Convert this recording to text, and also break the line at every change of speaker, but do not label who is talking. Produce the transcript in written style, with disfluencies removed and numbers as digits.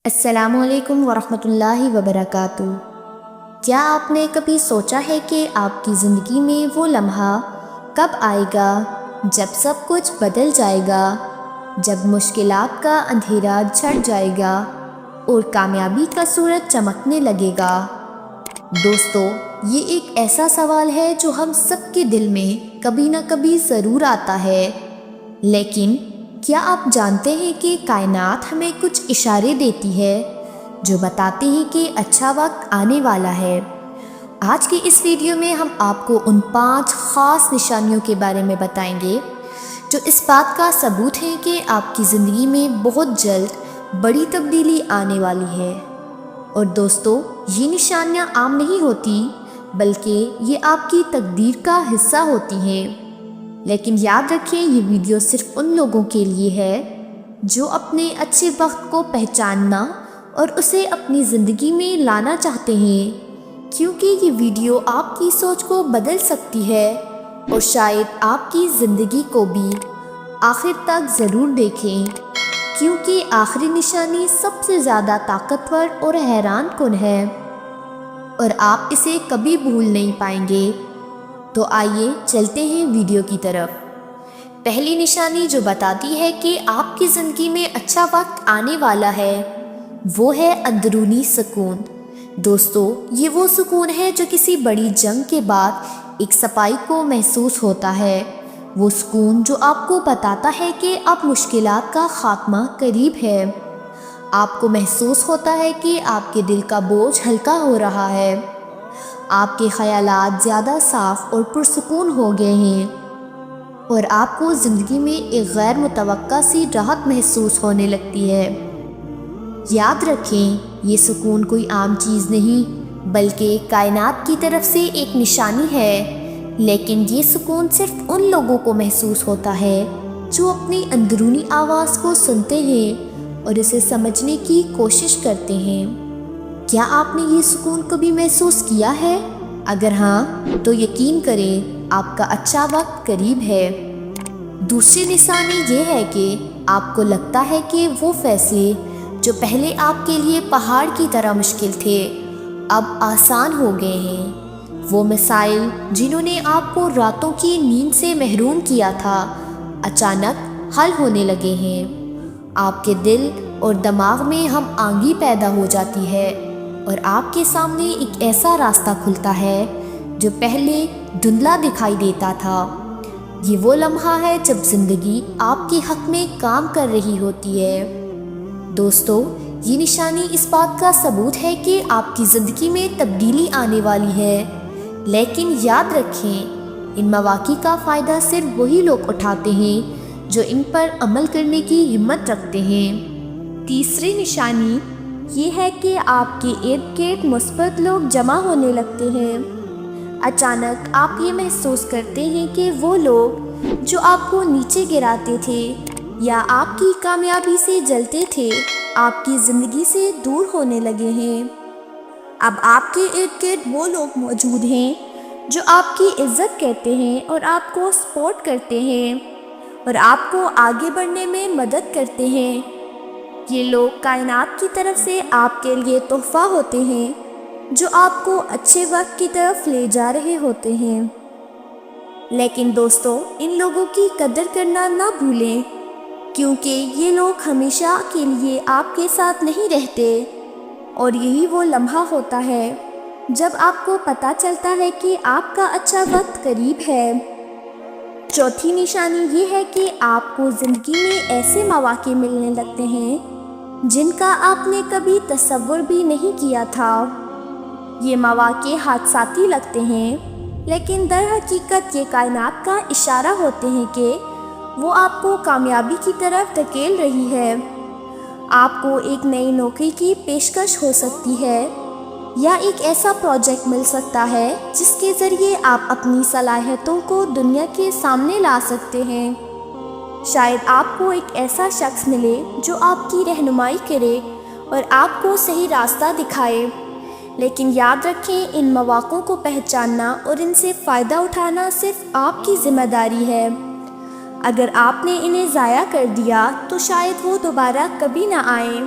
السلام علیکم ورحمۃ اللہ وبرکاتہ۔ کیا آپ نے کبھی سوچا ہے کہ آپ کی زندگی میں وہ لمحہ کب آئے گا جب سب کچھ بدل جائے گا، جب مشکلات کا اندھیرا چھٹ جائے گا اور کامیابی کا سورج چمکنے لگے گا؟ دوستو، یہ ایک ایسا سوال ہے جو ہم سب کے دل میں کبھی نہ کبھی ضرور آتا ہے، لیکن کیا آپ جانتے ہیں کہ کائنات ہمیں کچھ اشارے دیتی ہے جو بتاتے ہیں کہ اچھا وقت آنے والا ہے؟ آج کی اس ویڈیو میں ہم آپ کو ان 5 خاص نشانیوں کے بارے میں بتائیں گے جو اس بات کا ثبوت ہے کہ آپ کی زندگی میں بہت جلد بڑی تبدیلی آنے والی ہے۔ اور دوستو، یہ نشانیاں عام نہیں ہوتی، بلکہ یہ آپ کی تقدیر کا حصہ ہوتی ہیں۔ لیکن یاد رکھیں، یہ ویڈیو صرف ان لوگوں کے لیے ہے جو اپنے اچھے وقت کو پہچاننا اور اسے اپنی زندگی میں لانا چاہتے ہیں، کیونکہ یہ ویڈیو آپ کی سوچ کو بدل سکتی ہے اور شاید آپ کی زندگی کو بھی۔ آخر تک ضرور دیکھیں، کیونکہ آخری نشانی سب سے زیادہ طاقتور اور حیران کن ہے اور آپ اسے کبھی بھول نہیں پائیں گے۔ تو آئیے چلتے ہیں ویڈیو کی طرف۔ پہلی نشانی جو بتاتی ہے کہ آپ کی زندگی میں اچھا وقت آنے والا ہے، وہ ہے اندرونی سکون۔ دوستو، یہ وہ سکون ہے جو کسی بڑی جنگ کے بعد ایک صفائی کو محسوس ہوتا ہے۔ وہ سکون جو آپ کو بتاتا ہے کہ اب مشکلات کا خاتمہ قریب ہے۔ آپ کو محسوس ہوتا ہے کہ آپ کے دل کا بوجھ ہلکا ہو رہا ہے، آپ کے خیالات زیادہ صاف اور پرسکون ہو گئے ہیں اور آپ کو زندگی میں ایک غیر متوقع سی راحت محسوس ہونے لگتی ہے۔ یاد رکھیں، یہ سکون کوئی عام چیز نہیں، بلکہ کائنات کی طرف سے ایک نشانی ہے۔ لیکن یہ سکون صرف ان لوگوں کو محسوس ہوتا ہے جو اپنی اندرونی آواز کو سنتے ہیں اور اسے سمجھنے کی کوشش کرتے ہیں۔ کیا آپ نے یہ سکون کبھی محسوس کیا ہے؟ اگر ہاں، تو یقین کریں آپ کا اچھا وقت قریب ہے۔ دوسری نشانی یہ ہے کہ آپ کو لگتا ہے کہ وہ فیصلے جو پہلے آپ کے لیے پہاڑ کی طرح مشکل تھے، اب آسان ہو گئے ہیں۔ وہ مسائل جنہوں نے آپ کو راتوں کی نیند سے محروم کیا تھا، اچانک حل ہونے لگے ہیں۔ آپ کے دل اور دماغ میں ہم آہنگی پیدا ہو جاتی ہے اور آپ کے سامنے ایک ایسا راستہ کھلتا ہے جو پہلے دھندلا دکھائی دیتا تھا۔ یہ وہ لمحہ ہے جب زندگی آپ کے حق میں کام کر رہی ہوتی ہے۔ دوستو، یہ نشانی اس بات کا ثبوت ہے کہ آپ کی زندگی میں تبدیلی آنے والی ہے۔ لیکن یاد رکھیں، ان مواقع کا فائدہ صرف وہی لوگ اٹھاتے ہیں جو ان پر عمل کرنے کی ہمت رکھتے ہیں۔ تیسری نشانی یہ ہے کہ آپ کے ارد گرد مثبت لوگ جمع ہونے لگتے ہیں۔ اچانک آپ یہ محسوس کرتے ہیں کہ وہ لوگ جو آپ کو نیچے گراتے تھے یا آپ کی کامیابی سے جلتے تھے، آپ کی زندگی سے دور ہونے لگے ہیں۔ اب آپ کے ارد گرد وہ لوگ موجود ہیں جو آپ کی عزت کرتے ہیں اور آپ کو سپورٹ کرتے ہیں اور آپ کو آگے بڑھنے میں مدد کرتے ہیں۔ یہ لوگ کائنات کی طرف سے آپ کے لیے تحفہ ہوتے ہیں جو آپ کو اچھے وقت کی طرف لے جا رہے ہوتے ہیں۔ لیکن دوستو، ان لوگوں کی قدر کرنا نہ بھولیں، کیونکہ یہ لوگ ہمیشہ کے لیے آپ کے ساتھ نہیں رہتے اور یہی وہ لمحہ ہوتا ہے جب آپ کو پتہ چلتا ہے کہ آپ کا اچھا وقت قریب ہے۔ چوتھی نشانی یہ ہے کہ آپ کو زندگی میں ایسے مواقع ملنے لگتے ہیں جن کا آپ نے کبھی تصور بھی نہیں کیا تھا۔ یہ مواقع حادثاتی لگتے ہیں، لیکن در حقیقت یہ کائنات کا اشارہ ہوتے ہیں کہ وہ آپ کو کامیابی کی طرف دھکیل رہی ہے۔ آپ کو ایک نئی نوکری کی پیشکش ہو سکتی ہے یا ایک ایسا پروجیکٹ مل سکتا ہے جس کے ذریعے آپ اپنی صلاحیتوں کو دنیا کے سامنے لا سکتے ہیں۔ شاید آپ کو ایک ایسا شخص ملے جو آپ کی رہنمائی کرے اور آپ کو صحیح راستہ دکھائے۔ لیکن یاد رکھیں، ان مواقعوں کو پہچاننا اور ان سے فائدہ اٹھانا صرف آپ کی ذمہ داری ہے۔ اگر آپ نے انہیں ضائع کر دیا تو شاید وہ دوبارہ کبھی نہ آئیں۔